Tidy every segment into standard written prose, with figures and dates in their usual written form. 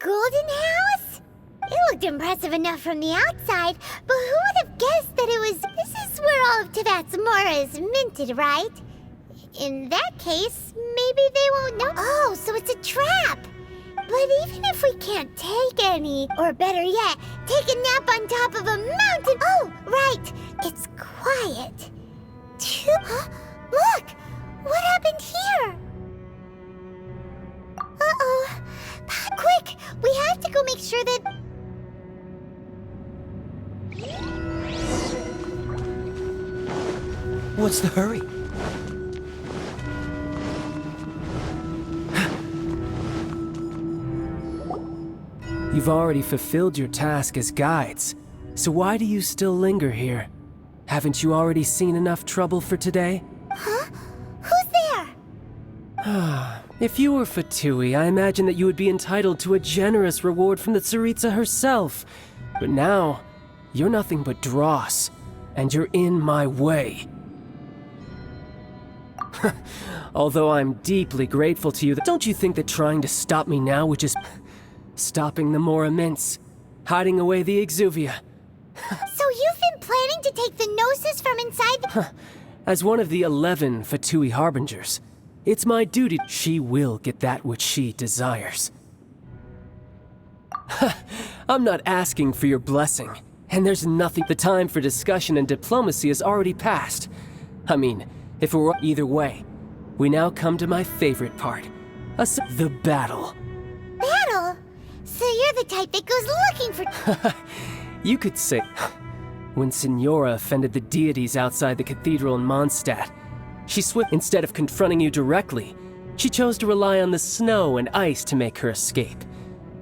golden house? It looked impressive enough from the outside, but who would have guessed that it was... This is where all of Teyvat's mora is minted, right? In that case, maybe they won't know. Oh, so it's a trap! But even if we can't take any, or better yet, take a nap on top of a mountain... Oh, right! It's quiet. Huh? Look! What happened here? Uh-oh. Quick! We have to go make sure that... What's the hurry? You've already fulfilled your task as guides, so why do you still linger here? Haven't you already seen enough trouble for today? Huh? Who's there? If you were Fatui, I imagine that you would be entitled to a generous reward from the Tsaritsa herself. But now, you're nothing but dross, and you're in my way. Although I'm deeply grateful to you, don't you think that trying to stop me now would just... stopping the Mora Mints, hiding away the Exuvia... So you've been planning to take the Gnosis from inside the... As one of the 11 Fatui Harbingers, it's my duty. She will get that which she desires. I'm not asking for your blessing, and there's nothing. The time for discussion and diplomacy has already passed. I mean, if it were either way, we now come to my favorite part. The battle. Battle? So you're the type that goes looking for... You could say... When Signora offended the deities outside the cathedral in Mondstadt, instead of confronting you directly, she chose to rely on the snow and ice to make her escape.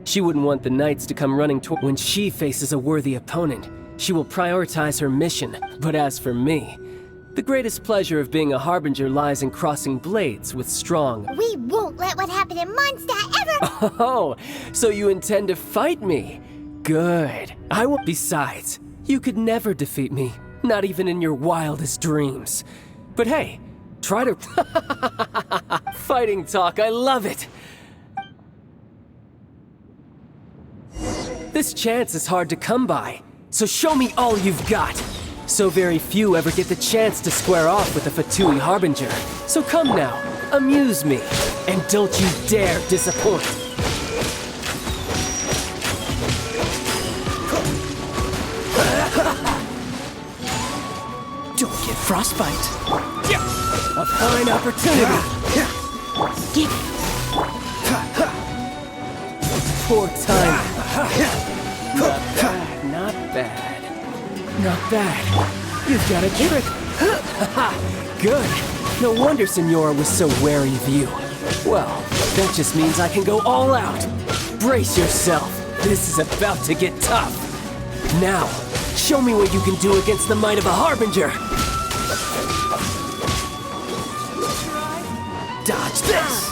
She wouldn't want the knights to come running toward... When she faces a worthy opponent, she will prioritize her mission. But as for me, the greatest pleasure of being a harbinger lies in crossing blades with strong... We won't let what happened in Mondstadt ever... Oh, so you intend to fight me? Good. I will... Besides, you could never defeat me, not even in your wildest dreams. But hey, try to... Fighting talk, I love it! This chance is hard to come by, so show me all you've got. So very few ever get the chance to square off with a Fatui Harbinger. So come now, amuse me, and don't you dare disappoint. Don't get frostbite. A fine opportunity. Poor time. Not bad, not bad. Not bad. You've got a trick. Good. No wonder Signora was so wary of you. Well, that just means I can go all out. Brace yourself. This is about to get tough. Now, show me what you can do against the might of a Harbinger. Dodge this!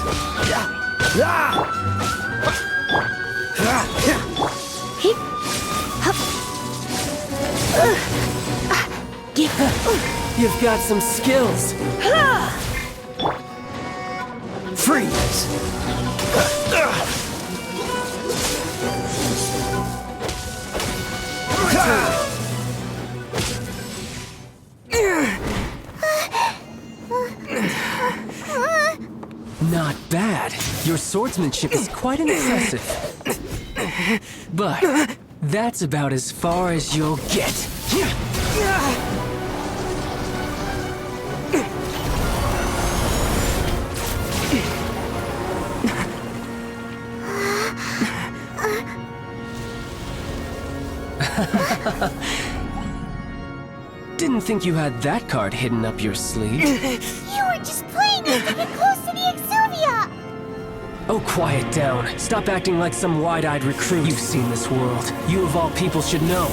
You've got some skills. Freeze! Not bad. Your swordsmanship is quite impressive. But that's about as far as you'll get. Didn't think you had that card hidden up your sleeve. You were just playing us to get close to the Exuvia! Oh, quiet down. Stop acting like some wide-eyed recruit. You've seen this world. You of all people should know.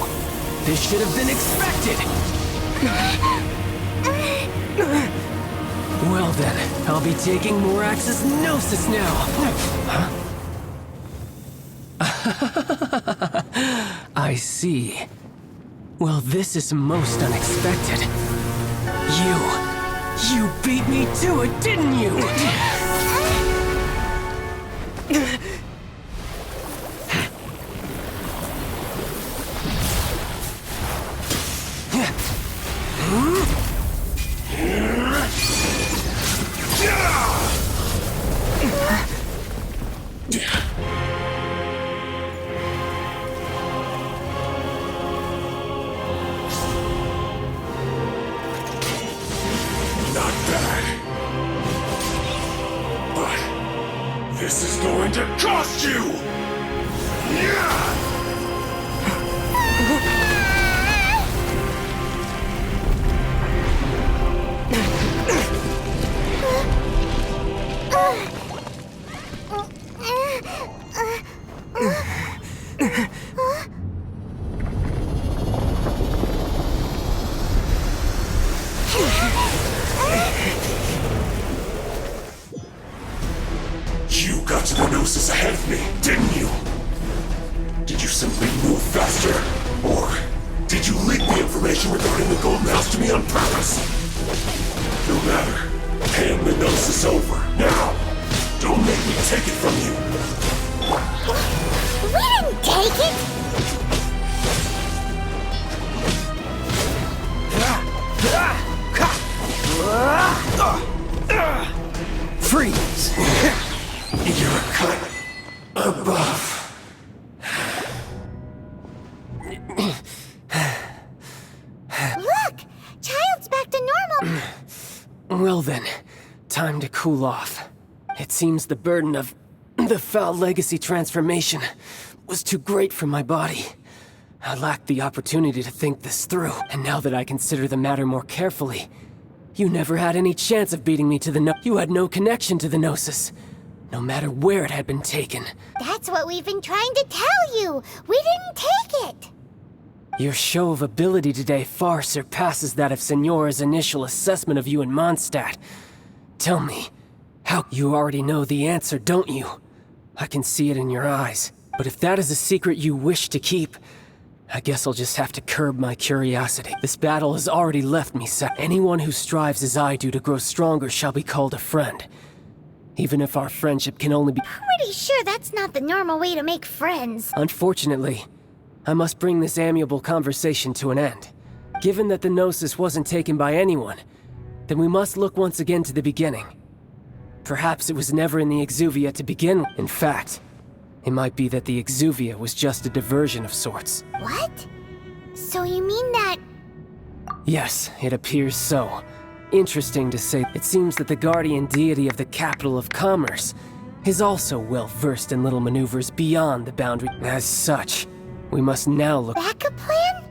This should have been expected! Well then, I'll be taking Morax's Gnosis now! Huh? I see. Well, this is most unexpected. You beat me to it, didn't you? Not bad. But this is going to cost you! You got to the Gnosis ahead of me, didn't you? Did you simply move faster? Or did you leak the information regarding the Golden House to me on purpose? No matter. Hand the Gnosis over, now! Don't make me take it from you! We didn't take it! Freeze! You're a cut above. Look! Child's back to normal! Well then, time to cool off. It seems the burden of the foul legacy transformation was too great for my body. I lacked the opportunity to think this through, and now that I consider the matter more carefully, you never had any chance of beating me to the You had no connection to the Gnosis, no matter where it had been taken. That's what we've been trying to tell you! We didn't take it! Your show of ability today far surpasses that of Signora's initial assessment of you in Mondstadt. Tell me, how you already know the answer, don't you? I can see it in your eyes. But if that is a secret you wish to keep, I guess I'll just have to curb my curiosity. This battle has already left me sad. Anyone who strives as I do to grow stronger shall be called a friend. Even if our friendship can only be— Pretty sure that's not the normal way to make friends. Unfortunately, I must bring this amiable conversation to an end. Given that the Gnosis wasn't taken by anyone, then we must look once again to the beginning. Perhaps it was never in the Exuvia to begin with. In fact, it might be that the Exuvia was just a diversion of sorts. What? So you mean that... Yes, it appears so. Interesting to say, it seems that the guardian deity of the capital of commerce is also well versed in little maneuvers beyond the boundary. As such, we must now look— Backup plan?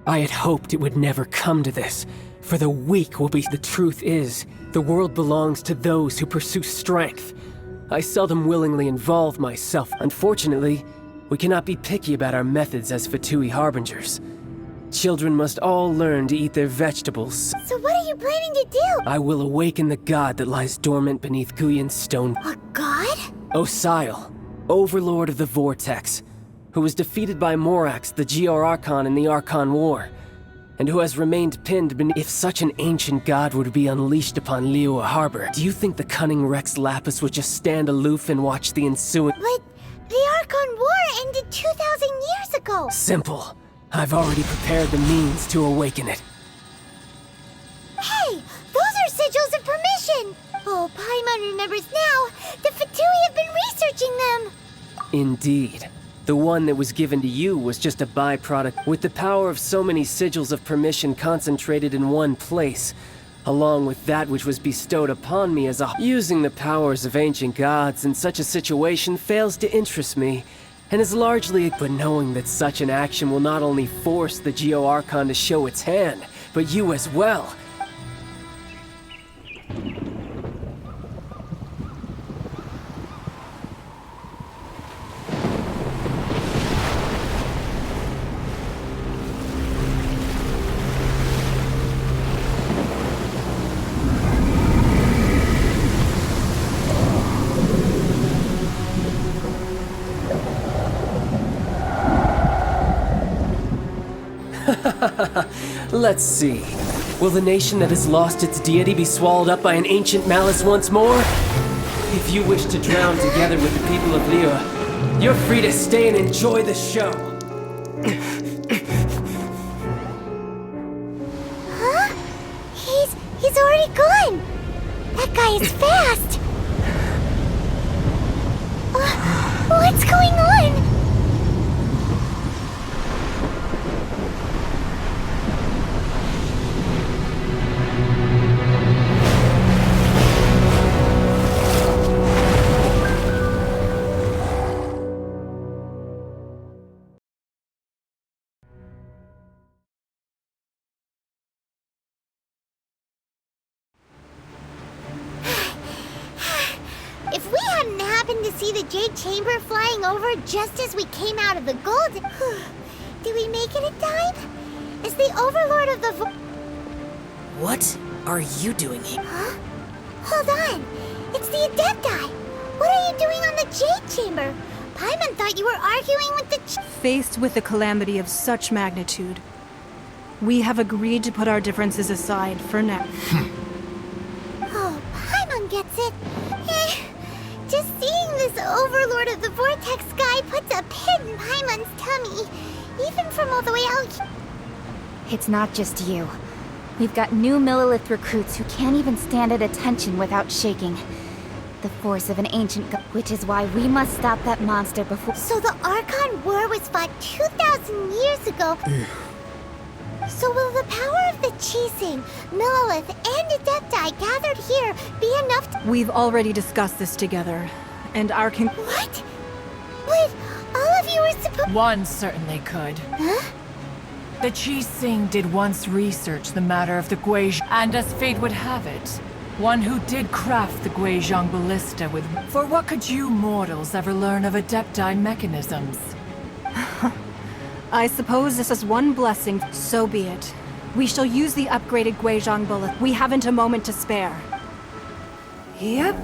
I had hoped it would never come to this, for the weak will be— The truth is, the world belongs to those who pursue strength. I seldom willingly involve myself. Unfortunately, we cannot be picky about our methods as Fatui Harbingers. Children must all learn to eat their vegetables. So what are you planning to do? I will awaken the god that lies dormant beneath Guyan's stone. A god? Osial, overlord of the Vortex, who was defeated by Morax, the Archon in the Archon War, and who has remained pinned beneath— If such an ancient god were to be unleashed upon Liyue Harbor, do you think the cunning Rex Lapis would just stand aloof and watch the ensuing— But the Archon War ended 2,000 years ago! Simple. I've already prepared the means to awaken it. Hey! Those are sigils of permission! Oh, Paimon remembers now! The Fatui have been researching them! Indeed. The one that was given to you was just a byproduct. With the power of so many sigils of permission concentrated in one place, along with that which was bestowed upon me as a— Using the powers of ancient gods in such a situation fails to interest me, and is largely— But knowing that such an action will not only force the Archon to show its hand, but you as well. Let's see. Will the nation that has lost its deity be swallowed up by an ancient malice once more? If you wish to drown together with the people of Liyue, you're free to stay and enjoy the show. Huh? He's already gone! That guy is fast! What's going on? If we hadn't happened to see the Jade Chamber flying over just as we came out of the gold... Did we make it in time? Is the Overlord of the What are you doing here? Huh? Hold on. It's the Adepti. What are you doing on the Jade Chamber? Paimon thought you were arguing with the Faced with a calamity of such magnitude, we have agreed to put our differences aside for now. Oh, Paimon gets it. Just seeing this Overlord of the Vortex guy puts a pit in Paimon's tummy, even from all the way out here. It's not just you. We've got new Millilith recruits who can't even stand at attention without shaking. The force of an ancient god, which is why we must stop that monster before— So the Archon War was fought 2,000 years ago. So will the power of the Chising, Millilith, and Adepti gathered here be enough to— We've already discussed this together, and our What? Wait, all of you were supposed— One certainly could. Huh? The Chising did once research the matter of the Guizhong, and as fate would have it, one who did craft the Guizhong ballista with— For what could you mortals ever learn of Adepti mechanisms? I suppose this is one blessing. So be it. We shall use the upgraded Guizhong bullet. We haven't a moment to spare. Yep.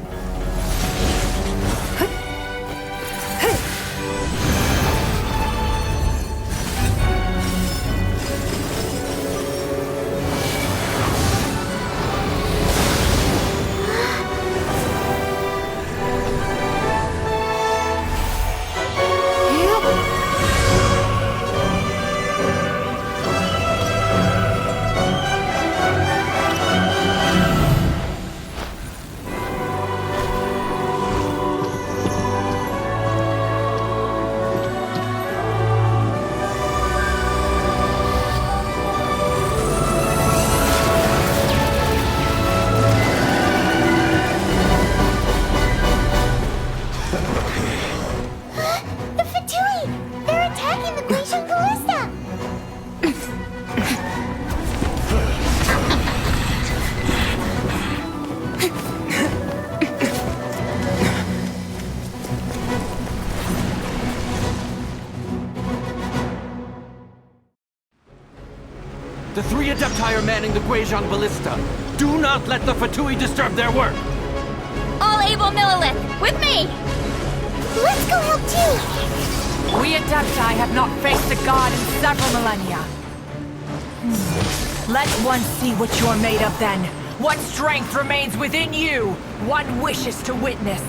The three Adepti are manning the Guizhong ballista. Do not let the Fatui disturb their work! all able Millilith, with me! Let's go help too! We Adepti have not faced a god in several millennia. Let one see what you're made of then. What strength remains within you, one wishes to witness.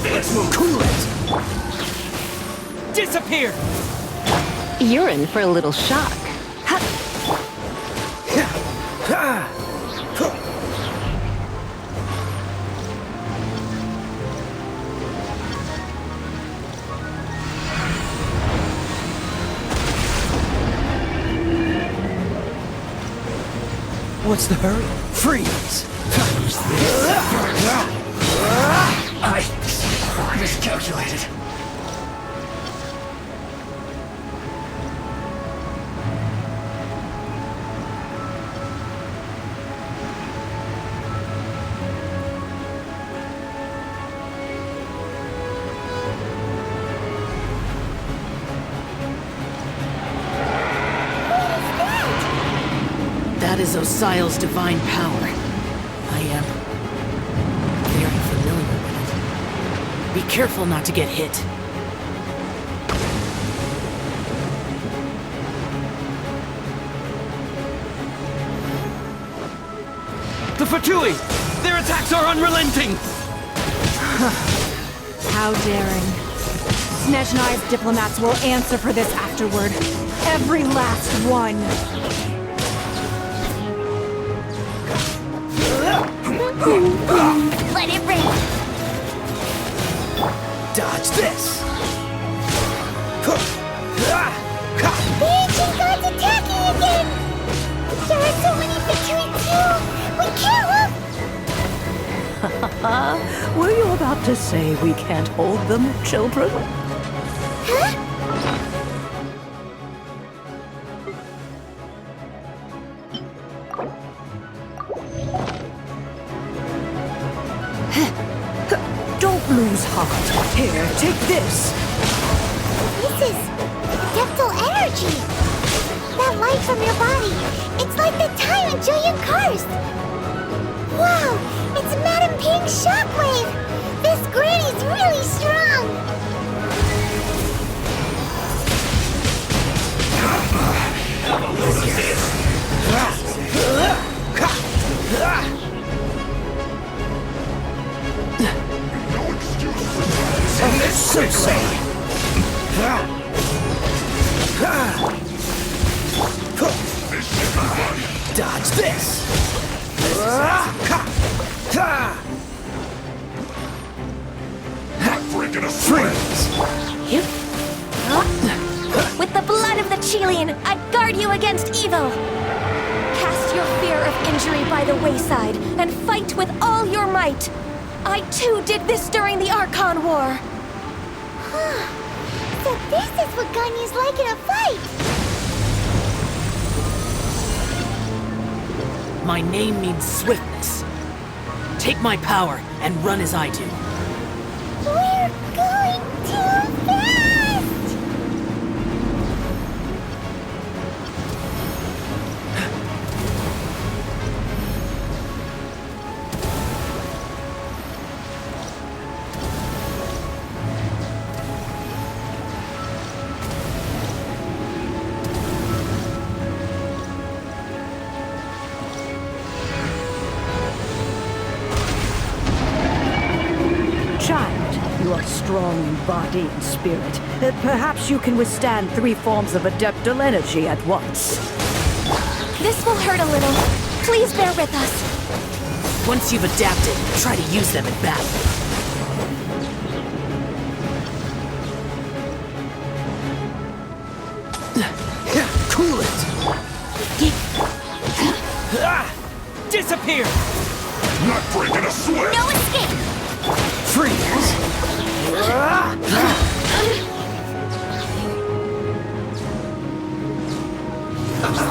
Let's move. Cool it! Disappear! You're in for a little shock. What's the hurry? Freeze! I miscalculated. That is Osial's divine power. I am very familiar with it. Be careful not to get hit. The Fatui! Their attacks are unrelenting! How daring. Snezhnai's diplomats will answer for this afterward. Every last one. Let it rain. Dodge this! The ancient god's attacking again! There are so many victories too! We can't look! Were you about to say we can't hold them, children? Huh? Don't lose heart. Here, take this. This is adeptal energy! That light from your body, it's like the time in Julian Karst! Wow, it's Madame Ping's shockwave! This granny's really strong! So sorry. Dodge this! Breaking a freeze! With the blood of the Chilean, I guard you against evil! Cast your fear of injury by the wayside, and fight with all your might! I too did this during the Archon War! So this is what Ganya's like in a fight! My name means swiftness. Take my power and run as I do. We're going too fast! Child, you are strong in body and spirit. Perhaps you can withstand 3 forms of adeptal energy at once. This will hurt a little. Please bear with us. Once you've adapted, try to use them in battle. Cool it! Disappear! Not breaking a sweat! No escape! Freeze!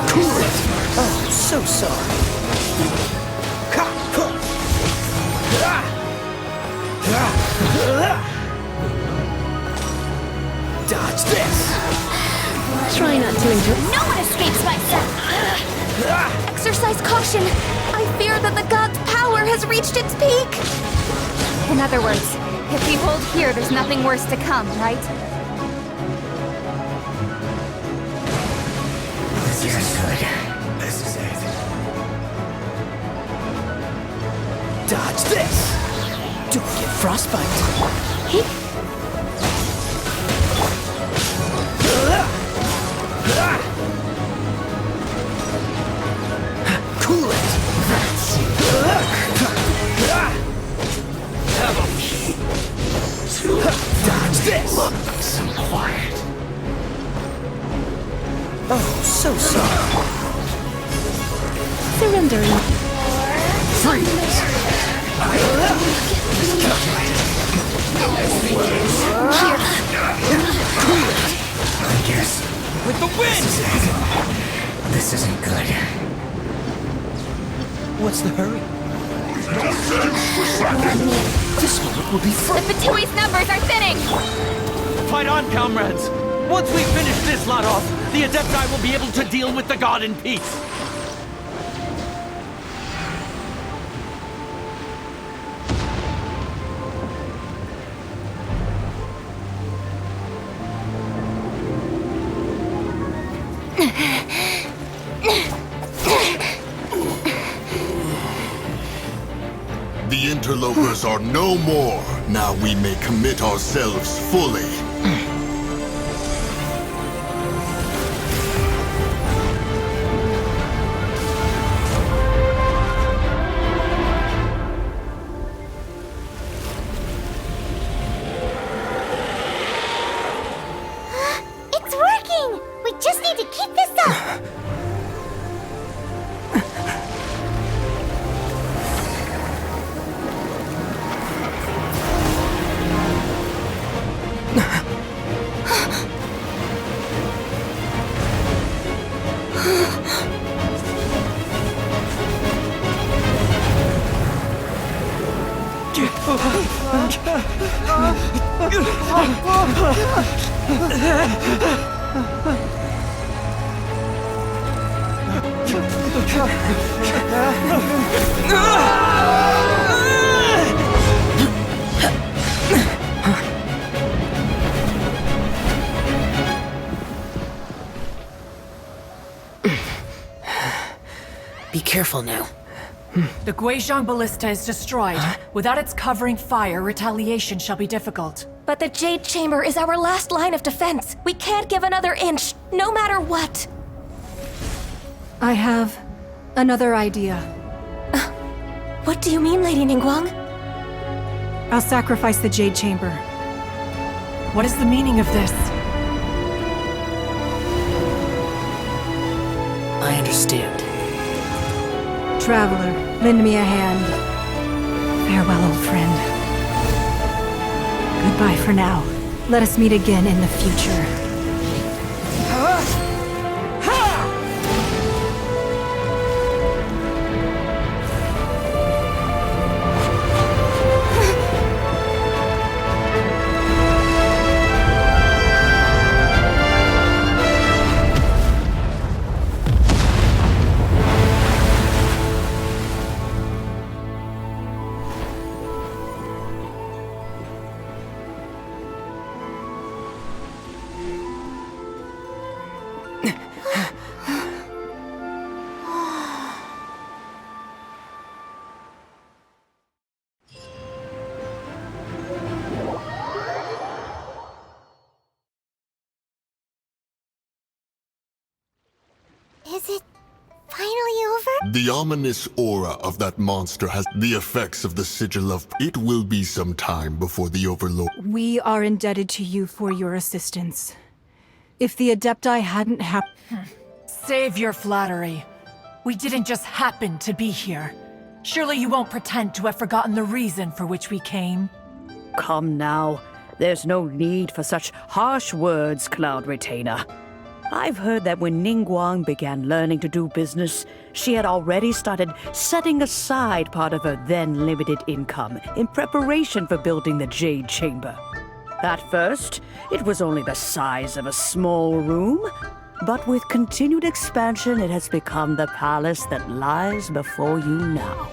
Cool it! Oh, so sorry. Dodge this! Try not to enjoy. No one escapes my scent! Exercise caution! I fear that the god's power has reached its peak! In other words, if we hold here, there's nothing worse to come, right? This is good. This is it. Dodge this! Don't get frostbite. Cool it! Dodge this! So quiet. Oh, so sorry. Surrendering. Freeze! I guess With the wind! this isn't good. What's the hurry? This moment will be fun. Fatui's numbers are thinning! Fight on, comrades! Once we finish this lot off, the Adepti will be able to deal with the god in peace! The interlopers are no more. Now we may commit ourselves fully. It's working! We just need to keep this up! Be careful now. The Guizhong Ballista is destroyed. Without its covering fire, retaliation shall be difficult. But the Jade Chamber is our last line of defense. We can't give another inch, no matter what. I have another idea. What do you mean, Lady Ningguang? I'll sacrifice the Jade Chamber. What is the meaning of this? I understand. Traveler, lend me a hand. Farewell, old friend. Goodbye for now. Let us meet again in the future. Is it finally over? The ominous aura of that monster has the effects of the sigil of... It will be some time before the Overlord... We are indebted to you for your assistance. If the Adepti hadn't Save your flattery. We didn't just happen to be here. Surely you won't pretend to have forgotten the reason for which we came. Come now. There's no need for such harsh words, Cloud Retainer. I've heard that when Ningguang began learning to do business, she had already started setting aside part of her then limited income in preparation for building the Jade Chamber. At first, it was only the size of a small room, but with continued expansion, it has become the palace that lies before you now.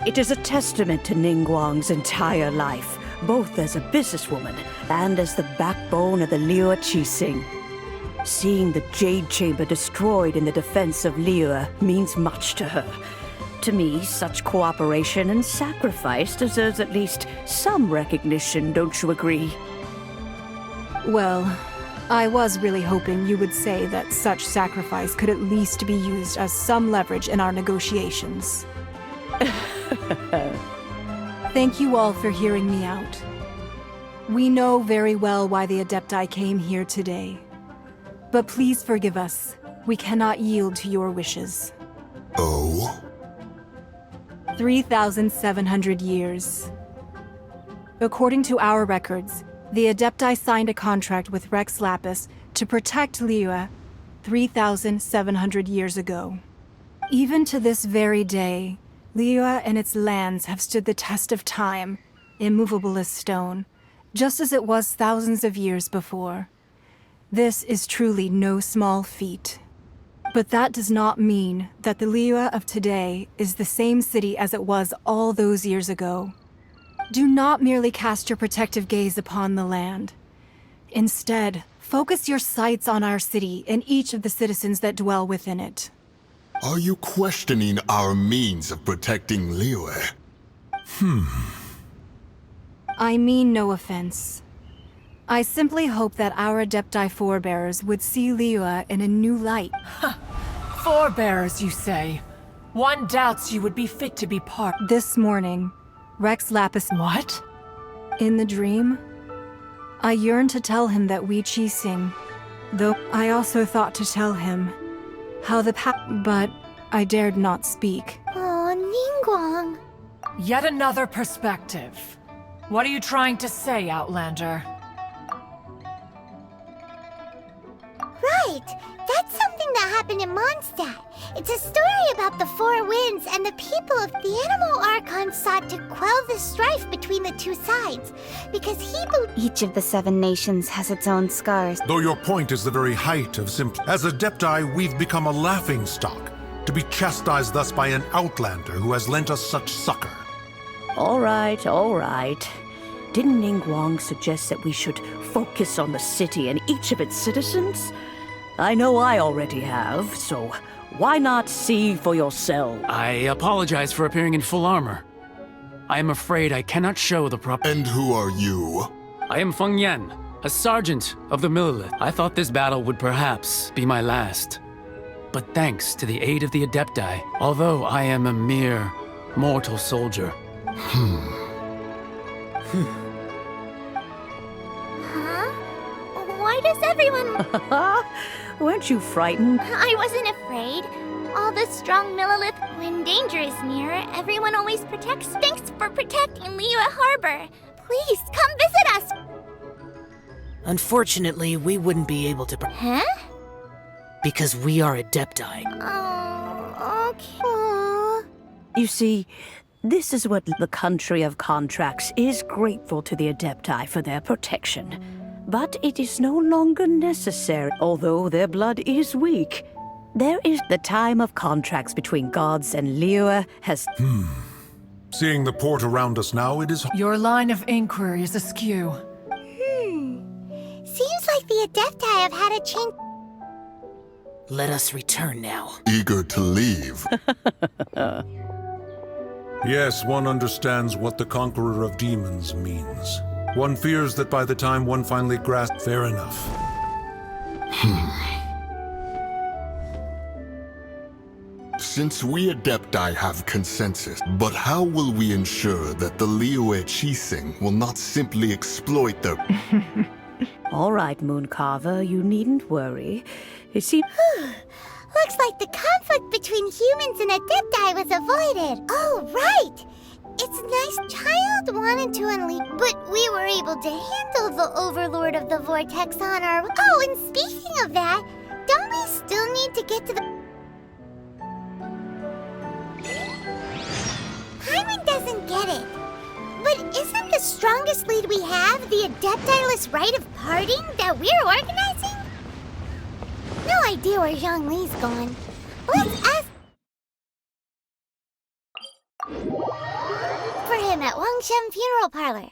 It is a testament to Ningguang's entire life, both as a businesswoman and as the backbone of the Liyue Qixing. Seeing the Jade Chamber destroyed in the defense of Liyue means much to her. To me, such cooperation and sacrifice deserves at least some recognition, don't you agree? Well, I was really hoping you would say that such sacrifice could at least be used as some leverage in our negotiations. Thank you all for hearing me out. We know very well why the Adepti came here today. But please forgive us. We cannot yield to your wishes. Oh? 3,700 years. According to our records, the Adepti signed a contract with Rex Lapis to protect Liyue 3,700 years ago. Even to this very day, Liyue and its lands have stood the test of time, immovable as stone, just as it was thousands of years before. This is truly no small feat. But that does not mean that the Liyue of today is the same city as it was all those years ago. Do not merely cast your protective gaze upon the land. Instead, focus your sights on our city and each of the citizens that dwell within it. Are you questioning our means of protecting Liyue? I mean no offense. I simply hope that our Adepti forebears would see Liyue in a new light. Forebearers, you say? One doubts you would be fit to be part. This morning, Rex Lapis... What? In the dream, I yearned to tell him that we Qixing, though I also thought to tell him how but I dared not speak. Oh, Ningguang. Yet another perspective. What are you trying to say, Outlander? Right! That's something that happened in Mondstadt. It's a story about the Four Winds and the people of the Animal Archon sought to quell the strife between the two sides, because he believed Each of the 7 nations has its own scars. Though your point is the very height of as Adepti, we've become a laughingstock, to be chastised thus by an outlander who has lent us such succor. All right, all right. Didn't Ningguang suggest that we should focus on the city and each of its citizens? I know I already have, so why not see for yourself? I apologize for appearing in full armor. I am afraid I cannot show the proper... And who are you? I am Feng Yan, a sergeant of the Millelith. I thought this battle would perhaps be my last. But thanks to the aid of the Adepti, although I am a mere mortal soldier. Huh? Why does everyone... Weren't you frightened? I wasn't afraid. All the strong Millelith, when danger is near, everyone always protects. Thanks for protecting Liyue Harbor. Please, come visit us! Unfortunately, we wouldn't be able to... Huh? Because we are Adepti. Oh, okay. You see, this is what the country of contracts is grateful to the Adepti for their protection. But it is no longer necessary, although their blood is weak. There is the time of contracts between gods and Liyue has... Seeing the port around us now, it is... Your line of inquiry is askew. Seems like the Adepti have had a change. Let us return now. Eager to leave. Yes, one understands what the Conqueror of Demons means. One fears that by the time one finally grasps... Fair enough. Since we Adepti have consensus, but how will we ensure that the Liyue Qixing will not simply exploit the... All right, Mooncarver, you needn't worry. It seems... Looks like the conflict between humans and Adepti was avoided. Oh, right! It's nice child wanted to unleash, but we were able to handle the Overlord of the Vortex on our... Oh, and speaking of that, don't we still need to get to the... Paimon doesn't get it. But isn't the strongest lead we have the Adepti-less rite of parting that we're organizing? No idea where Zhongli's going. Let's ask for him at Wangshen Funeral Parlor.